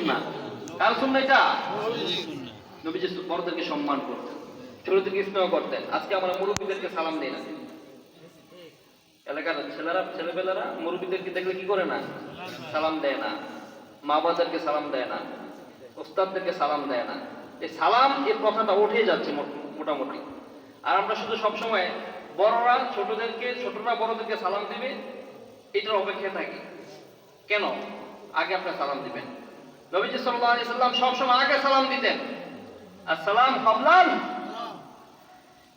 সুন্নাহ। কার সুন্নাহ এটা? নবীজি বড়দেরকে সম্মান করতেন, ছোটদেরকে স্নেহ করতেন। আজকে আমরা মুরব্বীদেরকে সালাম দিই না। এলাকার ছেলেবেলারা মুরব্বীদেরকে দেখলে কি করে না? সালাম দেয় না। মা বাবাদেরকে সালাম দেয় না, ওস্তাদদেরকে সালাম দেয় না। এই সালাম এই প্রথাটা উঠে যাচ্ছে মোটামুটি। আর আমরা শুধু সবসময় বড়রা ছোটদেরকে, ছোটরা বড়দেরকে সালাম দিবে এটার অপেক্ষায় থাকি। কেন? আগে আপনি সালাম দিবেন। নবীজি সাল্লাল্লাহু আলাইহি সাল্লাম সবসময় আগে সালাম দিতেন, আসসালাম কাবলান।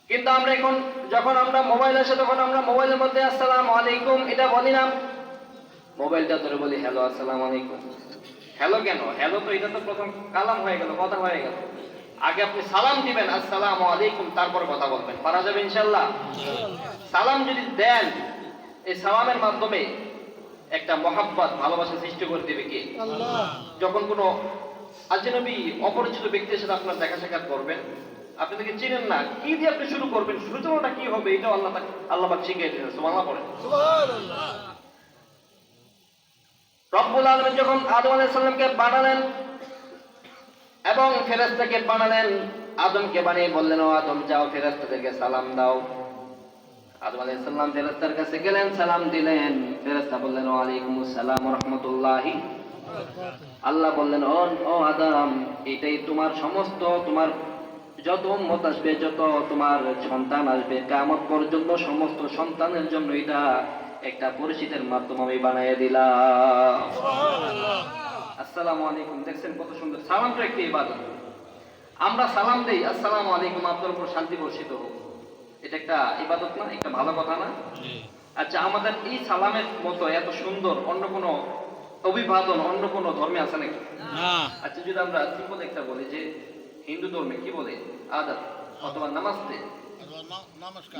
কিন্তু আমরা এখন যখন আমরা মোবাইল আসে তখন আমরা মোবাইলের মধ্যে আসসালামু আলাইকুম এটা বলি না, মোবাইলটা ধরে বলি হ্যালো আসসালামু আলাইকুম। হ্যালো কেন? হ্যালো তো এটা তো প্রথম কালাম হয়ে গেল, কথা হয়ে গেল। আগে আপনি সালাম দিবেন আসসালামু আলাইকুম, তারপর কথা বলবেন। পারা যাবে ইনশাআল্লাহ? সালাম যদি দেন, এই সালামের মাধ্যমে একটা মহাব্বত, ভালোবাসা সৃষ্টি করে দেবে কে? আল্লাহ। যখন কোনো আজনবী অপরিচিত ব্যক্তির সাথে আপনার দেখা সাক্ষাৎ করবেন, আপনি তাকে চিনেন না, কি দিয়ে আপনি শুরু করবেন, সূচনাটা কি হবে, এটাও আল্লাহ পাক শিখিয়ে দিয়েছেন। সুবহানাল্লাহ পড়েন। সুবহানাল্লাহ। রব্বুল আলামিন যখন আদম আলাইহিস সালামকে বানালেন এবং ফেরেশতাকে বানালেন, আদমকে বানিয়ে বললেন, ও আদম যাও ফেরেশতাদেরকে সালাম দাও। আদম আলাইহিস সালাম ফেরেশতার কাছে গেলেন, সালাম দিলেন। ফেরেশতা বললেন, ওয়া আলাইকুমুস সালাম ওয়া রাহমাতুল্লাহি। আল্লাহ বললেন, ও আদম, এটাই তোমার সমস্ত, তোমার যত উম্মত আসবে, যত তোমার সন্তান আসবে কিয়ামত পর্যন্ত সমস্ত সন্তানের জন্য এটা একটা পরিচিতির মাধ্যম আমি বানিয়ে দিলাম। সুবহানাল্লাহ। আসসালামু আলাইকুম। দেখছেন কত সুন্দর? সালামটা একটা ইবাদত। আমরা সালাম দেই, আসসালামু আলাইকুম, আপনার উপর শান্তি বর্ষিত হোক। এটা একটা ইবাদত না? একটা ভালো কথা না? আচ্ছা, আমাদের এই সালামের মতো এত সুন্দর অন্য কোনো অভিবাদন অন্য কোনো ধর্মে আছে নাকি? না। আচ্ছা, যদি আমরা সিম্পল একটা বলি যে হিন্দু ধর্মে কি বলে? আদাব অথবা নামাস্তে।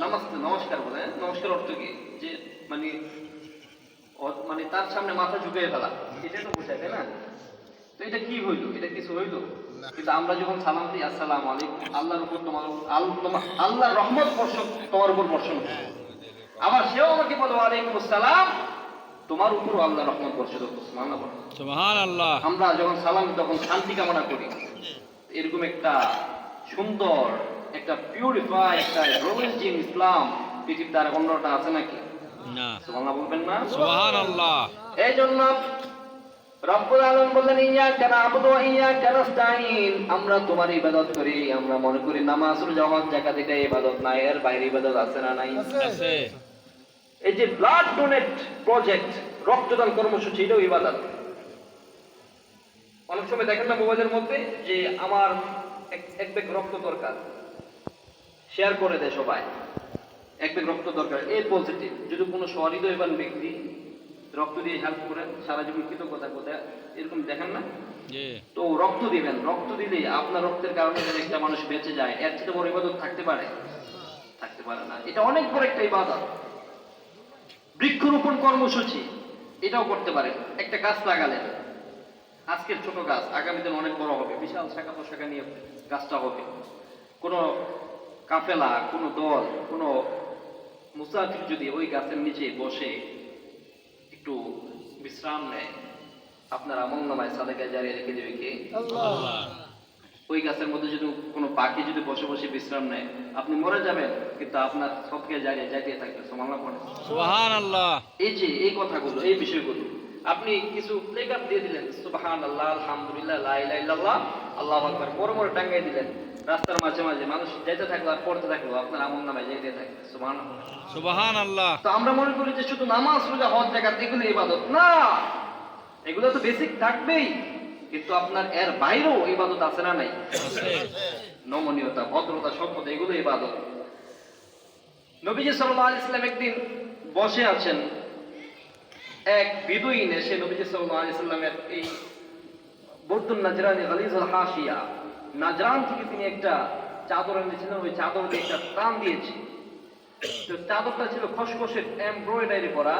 নামাস্তে, নমস্কার বলে। নমস্কার অর্থ কি? যে মানে মানে তার সামনে মাথা ঝুঁকিয়ে ফেলা, এটাই তো বোঝায়, তাই না? তো এটা কি হইলো? এটা কিছু হইলো? কিন্তু আমরা যখন সালাম দিই আসসালামু আলাইকুম, আল্লাহর উপর আল্লাহর রহমত বর্ষণ তোমার উপর বর্ষণ হয়। আবার সেও আমাকে বলে ওয়ালাইকুম আসসালাম, তোমার উপর আল্লাহর রহমত বর্ষিত হোক। সুবহানাল্লাহ, সুবহানাল্লাহ। আমরা যখন সালাম, যখন শান্তি কামনা করি, এরকম একটা সুন্দর, একটা পিউরিফাই, একটা রোলেজিং ইসলাম পৃথিবীতে আর অন্যটা আছে নাকি? না। সুবহানাল্লাহ বলবেন না? সুবহানাল্লাহ। এই জন্য রব্বুল আলামিন বললেন, ইয়্যাকা না'বুদু ওয়া ইয়্যাকা নাস্তাঈন। আমরা তোমার ইবাদত করি, আমরা মনে করি নামাজ, রোজা, হজ, যাকাত এটা ইবাদত না, এর বাইরে ইবাদত আছে না নাই? আছে। এই যে ব্লাড ডোনেট প্রজেক্ট, রক্তদান কর্মসূচি, এটাও ইবাদত। অনেক সময় দেখেন না মোবাইলের মধ্যে যে আমার এক ব্যাগ রক্ত দরকার, শেয়ার করে দেয় সবাই, এক ব্যাগ রক্ত দরকার, এ পজিটিভ। যদি কোনো সহৃদয়বান ব্যক্তি রক্ত দিয়ে হেল্প করেন, সারা জীবন কৃতজ্ঞতা কথা এরকম দেখেন না? তো রক্ত দিবেন, রক্ত দিলে আপনার রক্তের কারণে যদি একটা মানুষ বেঁচে যায়, এর চেয়ে বড় ইবাদত থাকতে পারে? থাকতে পারে না। এটা অনেক বড় একটা ইবাদত। বৃক্ষরোপণ কর্মসূচি, এটাও করতে পারেন। একটা গাছ লাগালেন, আজকের ছোট গাছ আগামী দিন অনেক বড় হবে, বিশাল শাখা প্রশাখা নিয়ে গাছটা হবে। কোনো কাফেলা, কোনো দল, কোনো মুসাফির যদি ওই গাছের নিচে বসে একটু বিশ্রাম নেয়, আপনার আমলনামায় সাদাকা জারিয়া রেখে দেবে কে? আল্লাহ। ওই গাছের মধ্যে যদি কোনো পাখি যদি বসে বসে বিশ্রাম নেয়, আপনি মরে যাবেন, কিন্তু আপনার সদকা জারিয়া জারিয়া থাকবে। সুবহানাল্লাহ পড়েন। সুবহানাল্লাহ। এই যে এই কথাগুলো, এই বিষয়গুলো আপনি কিছু প্লেকার্ড দিয়ে দিলেন, সুবহানাল্লাহ, আলহামদুলিল্লাহ, লা ইলাহা ইল্লাল্লাহ, আল্লাহু আকবার, পরে টাঙ্গাই দিলেন, রাস্তার মাঝে মাঝে মানুষ যেতে থাকলো আর পড়তে থাকলো, আপনার আমলনামায় যেতে থাকবে। সুবহানাল্লাহ, সুবহানাল্লাহ। তো আমরা মনে করি যে শুধু নামাজ, রোজা, হজ, যাকাত এগুলো ইবাদত না। এগুলো তো বেসিক থাকবেই, কিন্তু আপনার এর বাইরেও ইবাদত আছে না নাই? নমনীয়তা, ভদ্রতা, সভ্যতা, এগুলো ইবাদত। নবীজি সাল্লাল্লাহু আলাইহি ওয়াসাল্লাম একদিন বসে আছেন, এক বিদুইন এসে নবীজি সাল্লাল্লাহু আলাইহি ওয়াসাল্লামের এই বর্দুন নাজরানি গালিজুল হাসিয়া, নাজরান থেকে তিনি একটা চাদর এনেছিলেন, ওই চাদর দিয়ে একটা টান দিয়েছে। তো চাদরটা ছিল খসখসের এমব্রয়ডারি করা।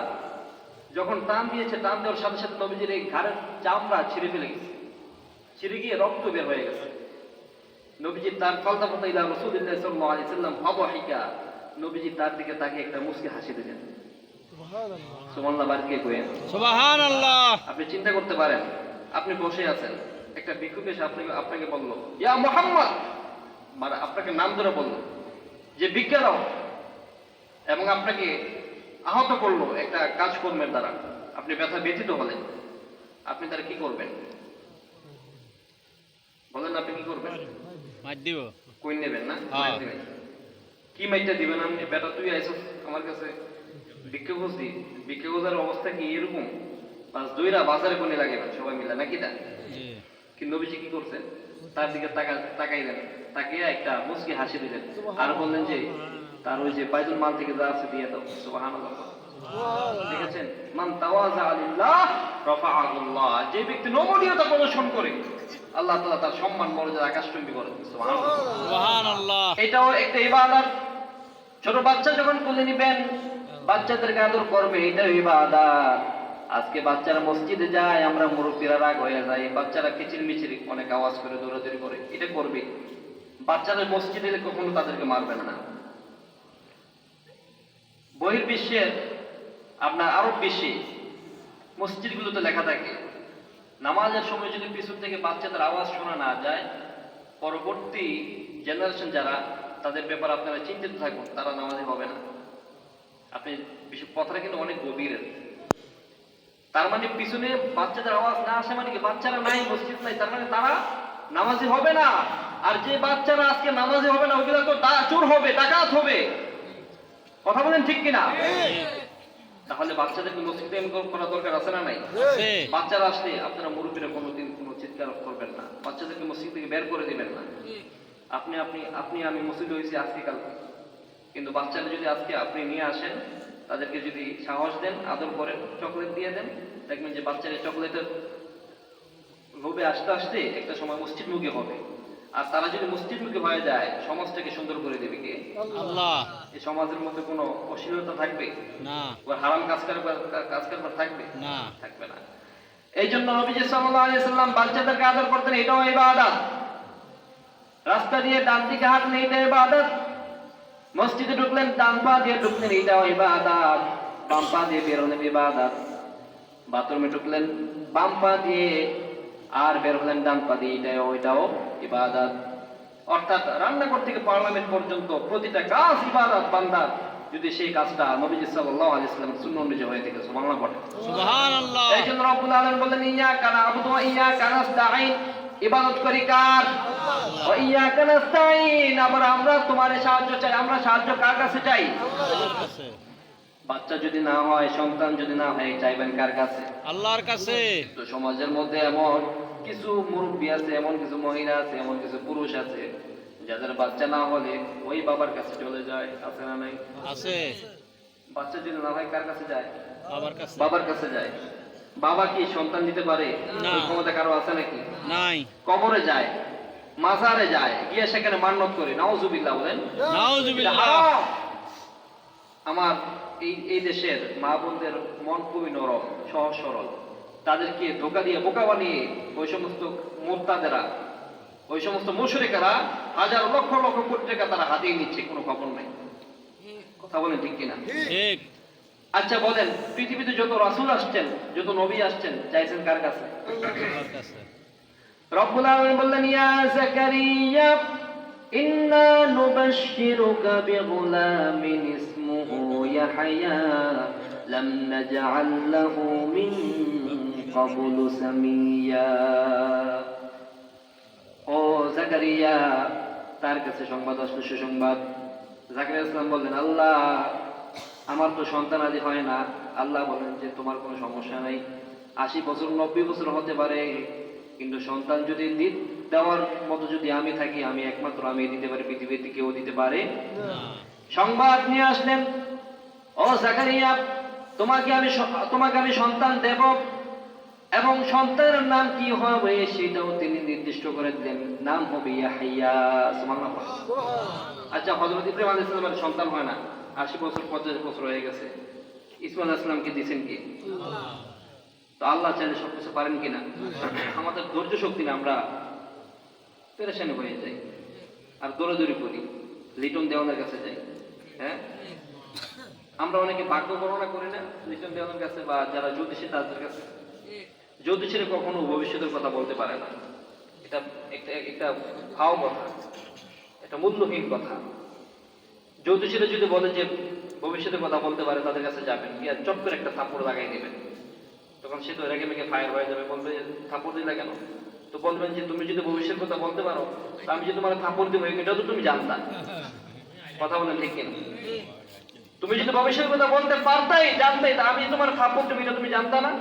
যখন টান দিয়েছে, টান দেওয়ার সাথে সাথে নবীজির এই ঘাড়ের চামড়া ছিঁড়ে ফেলে গেছে, ছিঁড়ে গিয়ে রক্ত বের হয়ে গেছে। নবীজি তার ফালতাফাতা ইলা রাসূলিল্লাহ সাল্লাল্লাহু আলাইহি ওয়াসাল্লাম ফাদহিকা, নবীজি তার দিকে তাকিয়ে একটা মুস্কি হাসি দিলেন। সুবহানাল্লাহ। সুবহানাল্লাহ বারকে কইেন। সুবহানাল্লাহ। আপনি চিন্তা করতে পারেন, আপনি বসে আছেন, একটা ভিক্ষুক এসে আপনাকে বলল ইয়া মুহাম্মদ, মানে আপনাকে নাম ধরে বলল যে ভিক্ষা দাও, এবং আপনাকে আহত করলো একটা কাজকর্মের দ্বারা, আপনি ব্যথিত হলেন, আপনি তারা কি করবেন? বলেন আপনি কি করবেন? মার দিব। কই নেবেন না? কি মাইটা দিবেন আপনি? বেটা তুই আইসস আমার কাছে ভিক্ষা খুঁজছি, ভিক্ষা খোঁজার অবস্থা কি এরকম? পাঁচ দুইরা বাজারে কোনে লাগাবেন সবাই মিলে নাকি? তা কিন্তু নবীজি কি করছেন? তার দিকে তাকাইলেন, তাকিয়ে একটা মুচকি হাসি দিলেন, আর বললেন যে তার ওই যে বাইতুল মাল থেকে যা আছে দিয়ে দাও। সুবহানাল্লাহ। দেখেছেন? মান তাওয়াজা লিল্লাহ রাফাআহুল্লাহ। যে ব্যক্তি নমনীয়তা প্রদর্শন করে, আল্লাহ তাআলা তার সম্মান মর্যাদা আকাশচুম্বী করেন। সুবহানাল্লাহ। সুবহানাল্লাহ। এটাও একটা ইবাদত। ছোট বাচ্চা যখন কোলে নিবেন, বাচ্চাদেরকে আদর করবে, এটাও ইবাদত। আজকে বাচ্চারা মসজিদে যায়, আমরা মুরব্বীরা রাগ হয়ে যাই, বাচ্চারা কিচিরমিচির অনেক আওয়াজ করে দৌড়াদৌড়ি করে, এটা করবে। বাচ্চারা মসজিদে কখনো তাদেরকে মারবেন না। বহির্বিশ্বের আপনার আরব বিশ্বে মসজিদগুলোতে লেখা থাকে নামাজের সময় যদি পিছন থেকে বাচ্চাদের আওয়াজ শোনা না যায়, পরবর্তী জেনারেশন যারা, তাদের ব্যাপারে আপনারা চিন্তিত থাকুন, তারা নামাজি হবে না। আপনি কথাটা কিন্তু অনেক গভীরের। তার মানে পিছনে বাচ্চাদের আওয়াজ না আসে মানে কি? বাচ্চারা নাই, মসজিদ নাই, তার মানে তারা নামাজি হবে না। আর যে বাচ্চারা আজকে নামাজি হবে না, ওইগুলো তো চোর হবে, ডাকাত হবে। কথা বলেন ঠিক কিনা? তাহলে বাচ্চাদেরকে মসজিদে করা দরকার আছে না নাই? বাচ্চারা আসলে আপনারা মুরব্বীরা কোনোদিন কোনো চিৎকার করবেন না, বাচ্চাদেরকে মসজিদ থেকে বের করে দিবেন না। আমি মসজিদে হয়েছি আজকে কালকে, কিন্তু বাচ্চারা যদি আজকে আপনি নিয়ে আসেন, তাদেরকে যদি সাহস দেন, আদর করেন, চকলেট দিয়ে দেন, দেখবেন যে বাচ্চারা চকলেটের লোভে আসতে আসতে একটা সময় মসজিদমুখী হবে। আর তারা যদি মসজিদমুখী হয়ে যায়, সমাজটাকে সুন্দর করে দেবে কে? আল্লাহ। এই সমাজের মধ্যে কোনো অশ্লীলতা থাকবে না, হারাম কাজ কারবার থাকবে না? থাকবে না। এই জন্য নবীজি সাল্লাল্লাহু আলাইহি সাল্লাম বাচ্চাদেরকে আদর করতেন, এটাও ইবাদত। রাস্তা দিয়ে ডান দিকে হাঁটলে এটা ইবাদত। মসজিদে ঢুকলেন ডান পা দিয়ে ঢুকলেন, এটাও ইবাদত। বাম পা দিয়ে বের হলেন, ইবাদত। বাথরুমে ঢুকলেন বাম পা দিয়ে, আর বের হলেন ডান পা দিয়ে, এটাও ইবাদত। অর্থাৎ রান্নাঘর থেকে পার্লামেন্ট পর্যন্ত প্রতিটা কাজ ইবাদত বান্দার, যদি সেই কাজটা নবীজি সাল্লাল্লাহু আলাইহি ওয়াসাল্লামের সুন্নাহ অনুযায়ী হয়ে থাকে। সুবহানাল্লাহ পড়ে। সুবহানাল্লাহ। এই জন্য রব্বুল আলামিন বলেন ইয়্যাকা না'বুদু ওয়া ইয়্যাকা নাস্তাঈন। ইবাদত করি কার? ওয়া ইয়্যাকা নাস্তাঈন। আবার আমরা তোমার সাহায্য চাই। আমরা সাহায্য কার কাছে চাই? আল্লাহর কাছে। বাচ্চা যদি না হয়, সন্তান যদি না হয়, চাইবেন কার কাছে? আল্লাহর কাছে। তো সমাজের মধ্যে এমন কিছু মুরব্বী আছে, এমন কিছু মহিলা আছে, এমন কিছু পুরুষ আছে, যাদের বাচ্চা না হলে ওই বাবার কাছে চলে যায়। আছে না নাই? আছে। বাচ্চা যদি না হয় কার কাছে যায়? বাবার কাছে। বাবার কাছে যায়। বাবা কি সন্তান দিতে পারে? ওই ক্ষমতা কারো আছে নাকি? নাই। কবরে যায়, মাজারে যায়, গিয়ে সেখানে মান্নত করে। নাউজুবিল্লাহ বলেন। নাউজুবিল্লাহ। আমার এই দেশের মা বোনদের মন খুবই নরম, সহজ সরল। তাদেরকে ধোকা দিয়ে বোকা বানিয়ে ওই সমস্ত মুরতাদেরা, ওই সমস্ত মুশরিকেরা হাজার লক্ষ লক্ষ কোটি টাকা তারা হাতিয়ে নিচ্ছে, কোনো খবর নাই। কথা বলেন ঠিক কিনা? ঠিক। আচ্ছা বলেন, পৃথিবীতে যত রাসূল আসছেন, যত নবী আসছেন, চাইছেন কার কাছে? আল্লাহর কাছে। রব্বুল আলামিন বললেন ইয়া যাকারিয়া ইন্না নুবাশশিরুকা বিগুলামিন ইসমুহু ইয়াহইয়া লাম নাজআল লাহু মিন ক্বাবলু সামিয়্যা। ও যাকারিয়া, তার কাছে সংবাদ আসলো, সুসংবাদ। যাকারিয়া ইসলাম বললেন, আল্লাহ আমার তো সন্তান আদি হয় না। আল্লাহ বলেন যে তোমার কোনো সমস্যা নাই, 80 বছর 90 বছর হতে পারে, কিন্তু সন্তান যদি দেওয়ার মতো যদি আমি থাকি, আমি একমাত্র আমি দিতে পারি, পৃথিবীতে কেউ দিতে পারে না। সংবাদ নিয়ে আসলেন, ও যাকারিয়া তোমাকে আমি সন্তান দেব, এবং সন্তানের নাম কি হবে সেটাও তিনি নির্দিষ্ট করে দিলেন, নাম হবে ইয়াহইয়া। সুবহানাল্লাহ। আচ্ছা, হযরত ইব্রাহিম আলাইহিস সালামের সন্তান হয় না, 80 বছর 50 বছর হয়ে গেছে, ইসমাঈল আলাইহিস সালামকে দিয়েছেন কি? তো আল্লাহ চাইলে সবকিছু পারেন কিনা? আমাদের ধৈর্য শক্তি না, আমরা পেরেশানি হয়ে যাই আর দৌড়াদৌড়ি করি, লিটন দেওয়ানের কাছে যাই। হ্যাঁ, আমরা অনেকে ভাগ্য গণনা করি না লিটন দেওয়ানের কাছে, বা যারা জ্যোতিষী তাদের কাছে। জ্যোতিষীরা কখনো ভবিষ্যতের কথা বলতে পারে না। এটা একটা একটা ভাও কথা, এটা মূল্যহীন কথা। জ্যোতিষীরা যদি বলে যে ভবিষ্যতের কথা বলতে পারে, তাদের কাছে যাবেন, গিয়ে চট করে একটা থাপ্পড় লাগাই দিবেন। তখন সে তো রেগে মেগে ফায়ার হয়ে যাবে, বলবে থাপ্পড় দিলে কেন? তো বলবেন যে তুমি যদি ভবিষ্যতের কথা বলতে পারো, তো আমি যে তোমার থাপ্পড় দিব এটা তো তুমি জানতা। কথা বলেন ঠিক কিনা? তুমি যদি ভবিষ্যতের কথা বলতে পারতাই, জানতাই, তা আমি তোমার থাপ্পড় তুমি এটা তুমি জানতা না।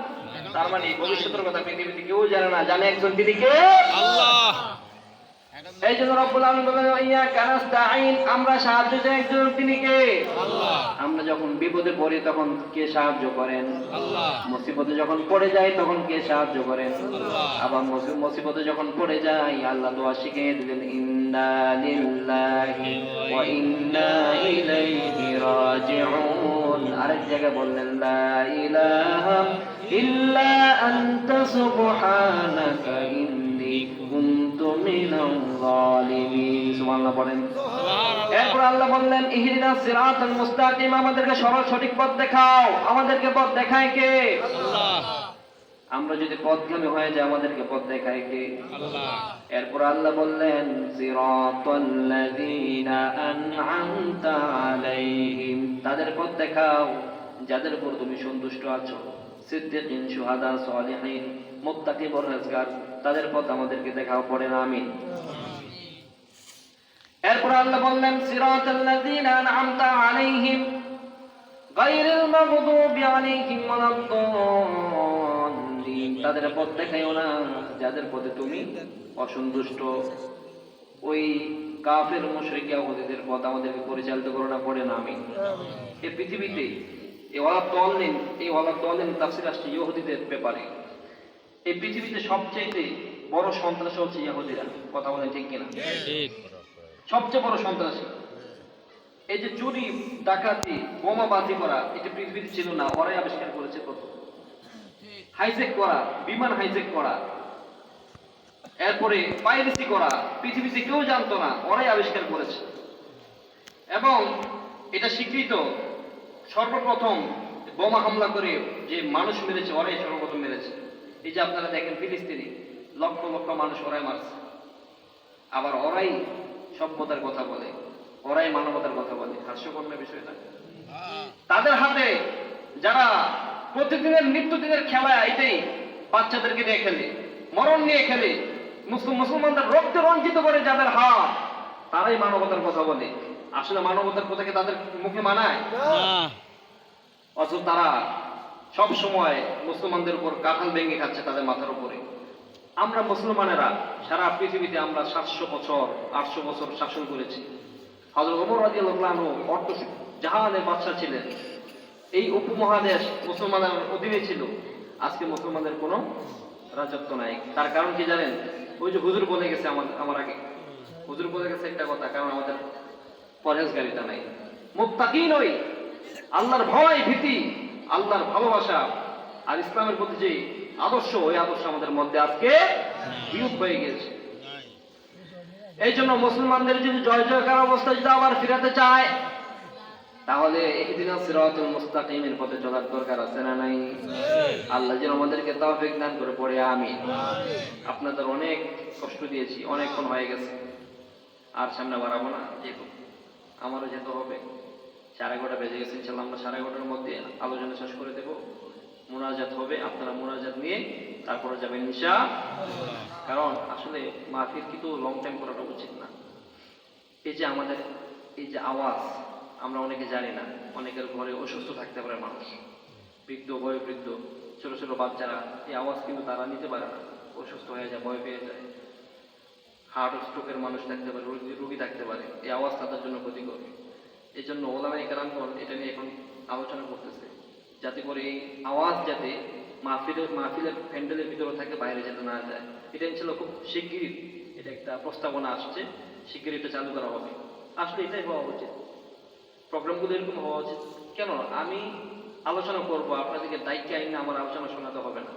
তার মানে ভবিষ্যতের কথা পৃথিবীতে কেউ জানে না, জানে একজন, তিনি কে? আল্লাহ। এই জন্য রব্বুল আলামিন বলেন ইয়াকা নাস্তাঈন, আমরা সাহায্য চাই একজন, তিনি কে? আল্লাহ। আমরা যখন বিপদে পড়ি তখন কে সাহায্য করেন? আল্লাহ। মুসিবতে যখন পড়ে যাই তখন কে সাহায্য করেন? আল্লাহ। আবার মুসিবতে যখন পড়ে যাই আল্লাহ দোয়া শিখিয়ে দিলেন, ইন্না লিল্লাহি ওয়া ইন্না ইলাইহি রাজিউন। আরেক জায়গায় বললেন লা ইলাহা ইল্লা আনতা সুবহানাকা ইন্নী কুনতু মিনাল যালিমিন। সুবহানাল্লাহ বলেন। এরপর আল্লাহ বললেন ইহদিনাস সিরাতাল মুস্তাকিম, আমাদেরকে সঠিক পথ দেখাও। আমাদেরকে পথ দেখায় কে? আল্লাহ। আমরা যদি পথগামী হয়ে যাই আমাদেরকে পথ দেখায় কে? আল্লাহ। এরপর আল্লাহ বললেন সিরাতাল্লাযীনা আন'আমতা আলাইহিম, তাদের পথ দেখাও যাদের উপর তুমি সন্তুষ্ট আছো। সিদ্দিকিন, শুহাদা, সালিহিন, মুত্তাকি, পরহেজগার, তাদের পথ আমাদেরকে দেখাও। পড়েন আমিন। এরপর আল্লাহ বললেন সিরাতাল্লাযীনা আন'আমতা আলাইহিম গায়রিল মাগদুবি আলাইহিম ওয়ালাদ-দাল্লিন, তাদের পথ দেখাইও না যাদের পথে তুমি অসন্তুষ্ট। ওই কাফের মুশরিক ইহুদীদের পথ আমাদেরকে পরিচালিত করো না। পড়েন আমিন। এই পৃথিবীতে এই ওয়ালাদ-দাল্লিন তাফসীর আসছে ইহুদীদের ব্যাপারে। এই পৃথিবীতে সবচেয়ে বড় সন্ত্রাস হচ্ছে ইহুদীরা। কথা বলেন ঠিক কিনা? ঠিক। সবচেয়ে বড় সন্ত্রাসী। এই যে চুরি, ডাকাতি, বোমাবাজি করা, এটা পৃথিবীতে ছিল না, ওরাই আবিষ্কার করেছে প্রথম। হাইজেক করা, বিমান হাইজেক করা, এরপরে পাইরেসি করা, পৃথিবীতে কেউ জানতো না, ওরাই আবিষ্কার করেছে। এবং এটা স্বীকৃত, সর্বপ্রথম বোমা হামলা করে যে মানুষ মেরেছে ওরাই সর্বপ্রথম মেরেছে। এই যে আপনারা দেখেন ফিলিস্তিনি, লক্ষ লক্ষ মানুষ ওরাই মারছে। আবার ওরাই সভ্যতার কথা বলে, ওরাই মানবতার কথা বলে। হাস্যকর না বিষয়টা? তাদের হাতে যারা প্রতিদিনের নিত্যদিনের খেলা, এটাই বাচ্চাদেরকে নিয়ে খেলে, মরণ নিয়ে খেলে, মুসলমানদের রক্তে রঞ্জিত করে যাদের হাত, তারাই মানবতার কথা বলে। আসলে মানবতার কথাকে তাদের মুখে মানায়? অথচ তারা সব সময় মুসলমানদের উপর কাঁঠাল ভেঙে খাচ্ছে তাদের মাথার উপরে। আমরা মুসলমানেরা সারা পৃথিবীতে আমরা 700 বছর 800 বছর শাসন করেছি। হযরত ওমর রাদিয়াল্লাহু আনহু অর্ধ জাহানের বাদশা ছিলেন। এই উপমহাদেশ মুসলমানের অধীনে ছিল। আজকে মুসলমানদের কোনো রাজত্ব নাই। তার কারণ কি জানেন? ওই যে হুজুর বলে গেছে আমার আগে, হুজুর বলে গেছে একটা কথা, কারণ আমাদের পরহেজগারিতা নাই, মুত্তাকি নই, আল্লাহর ভয়, ভীতি, আল্লাহর ভালোবাসা আর ইসলামের প্রতি যে আদর্শ, ওই আদর্শ আমাদের মধ্যে আজকে বিয়োগ হয়ে গেছে। এই জন্য মুসলমানদের যদি জয় জয়কার অবস্থা যদি আবার ফিরাতে চায়, তাহলে ইহদিনাস সিরাতাল মুস্তাকিমের পথে চলার দরকার আছে না নাই? আল্লাহ যেন আমাদেরকে তৌফিক দান করে। পড়ে আমিন। আপনাদের অনেক কষ্ট দিয়েছি, অনেকক্ষণ হয়ে গেছে, আর সামনে বাড়াবো না, যেহেতু আমারও যেতে হবে। 11:30 বেজে গেছে। ইনশাআল্লাহ আমরা 11:30-র মধ্যে আলোচনা শেষ করে দেব। মুনাজাত হবে, আপনারা মুনাজাত নিয়ে তারপরে যাবেন ইনশাআল্লাহ। কারণ আসলে মাহফিল কিন্তু লং টাইম করাটা উচিত না। এই যে আমাদের এই যে আওয়াজ, আমরা অনেকে জানি না, অনেকের ঘরে অসুস্থ থাকতে পারে মানুষ, বৃদ্ধ, বয়োবৃদ্ধ, ছোট ছোট বাচ্চারা, এই আওয়াজ কিন্তু তারা নিতে পারে না, অসুস্থ হয়ে যায়, ভয় পেয়ে যায়। হার্ট ও স্ট্রোকের মানুষ থাকতে পারে, রোগী থাকতে পারে, এই আওয়াজ তাদের জন্য ক্ষতিকর। এই জন্য ওলামায়ে কেরামগণ এটা নিয়ে এখন আলোচনা করতেছে, যাতে করে এই আওয়াজ যাতে মাহফিলের প্যান্ডেলের ভিতরে থাকে, বাইরে যেতে না যায়। এটা ইনশাআল্লাহ খুব শিগগিরই এটা একটা প্রস্তাবনা আসছে, শিগগিরই এটা চালু করা হবে। আসলে এটাই হওয়া উচিত, প্রোগ্রামগুলো এরকম হওয়া উচিত। কেন আমি আলোচনা করব, আপনাদেরকে দায়িত্ব আইনে আমার আলোচনা শোনাতে হবে না।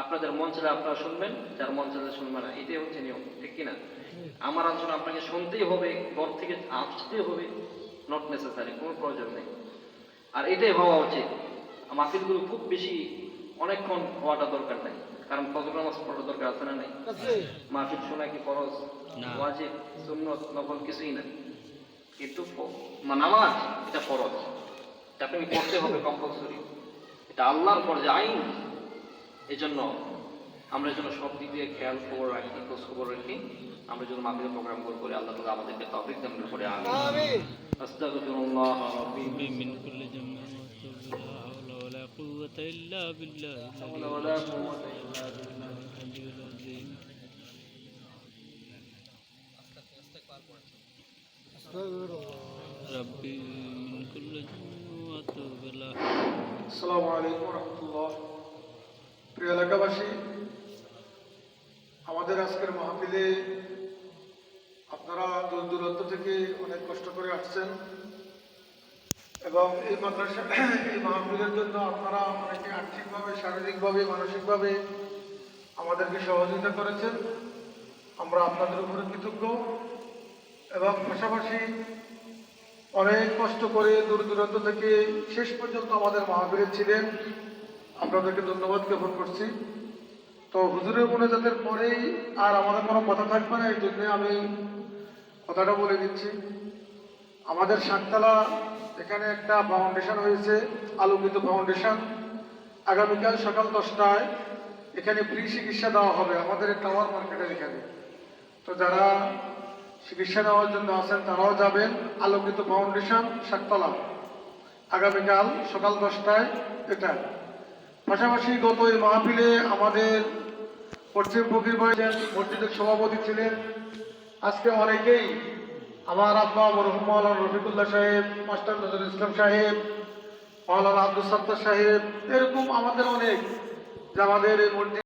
আপনাদের মন চাইলে আপনারা শুনবেন, যার মন চাইলে শুনবে না, এটাই হচ্ছে নিয়ম, ঠিক কিনা? আমার আলোচনা আপনাকে শুনতেই হবে, ঘর থেকে আসতেই হবে, নট নেসেসারি, কোনো প্রয়োজন নেই। আর এটাই হওয়া উচিত। মাহফিলগুলো খুব বেশি অনেকক্ষণ হওয়াটা দরকার নাই। কারণ ফজর নামাজ পড়ার দরকার আছে না নাই? মাহফিল শোনা কি ফরজ? না। ওয়াজিব, সুন্নত, নফল কিছুই না। কিন্তু নামাজ এটা ফরজ, এটা আপনি পড়তে হবে কম্পালসরি, এটা আল্লাহর ফরজ আইন। এই জন্য আমরা যেন সব দিক দিয়ে খেয়াল খবর রাখি, খোঁজ খবর রাখি, আমরা যেন মাহফিলের প্রোগ্রাম করে আল্লাহ তাআলা আমাদেরকে তৌফিক দান করে। আমিন। আস্তাগফিরুল্লাহ রাব্বি من كل ذنب وأتوب لا حول ولا قوة إلا بالله হাওলা ওয়ালা কুওয়াতা ইল্লা বিল্লাহ। العلي العظيم ربي من كل ذنب وأتوب إليه আসসালামু আলাইকুম রহমতুল্লাহ। প্রিয় এলাকাবাসী, আমাদের আজকের মাহফিলে আপনারা দূর দূরান্ত থেকে অনেক কষ্ট করে আসছেন এবং এই মাদ্রাসা এই মাহফিলের জন্য আপনারা অনেকে আর্থিকভাবে, শারীরিকভাবে, মানসিকভাবে আমাদেরকে সহযোগিতা করেছেন। আমরা আপনাদের উপরে কৃতজ্ঞ এবং পাশাপাশি অনেক কষ্ট করে দূর দূরান্ত থেকে শেষ পর্যন্ত আমাদের মাহফিলে ছিলেন, আপনাদেরকে ধন্যবাদ জ্ঞাপন করছি। তো হুজুরের মোনাজাতের পরেই আর আমাদের কোনো কথা থাকবে না, এই জন্যে আমি কথাটা বলে দিচ্ছি। আমাদের শাকতলা এখানে একটা ফাউন্ডেশন হয়েছে, আলোকিত ফাউন্ডেশন। আগামীকাল সকাল 10টায় এখানে ফ্রি চিকিৎসা দেওয়া হবে আমাদের টাওয়ার মার্কেটের এখানে। তো যারা চিকিৎসা নেওয়ার জন্য আছেন তারাও যাবেন। আলোকিত ফাউন্ডেশন, শাকতলা, আগামীকাল সকাল 10টায় এটা। পাশাপাশি গত এই মাহফিলে আমাদের পশ্চিম ফকির ভাই মসজিদের সভাপতি ছিলেন। আজকে অনেকেই আমার আব্বা মরহুম মাওলানা রফিকুল্লাহ সাহেব, মাস্টার নজরুল ইসলাম সাহেব, মাওলানা আব্দুল সত্তার সাহেব, এরকম আমাদের অনেক যে আমাদের এই মসজিদ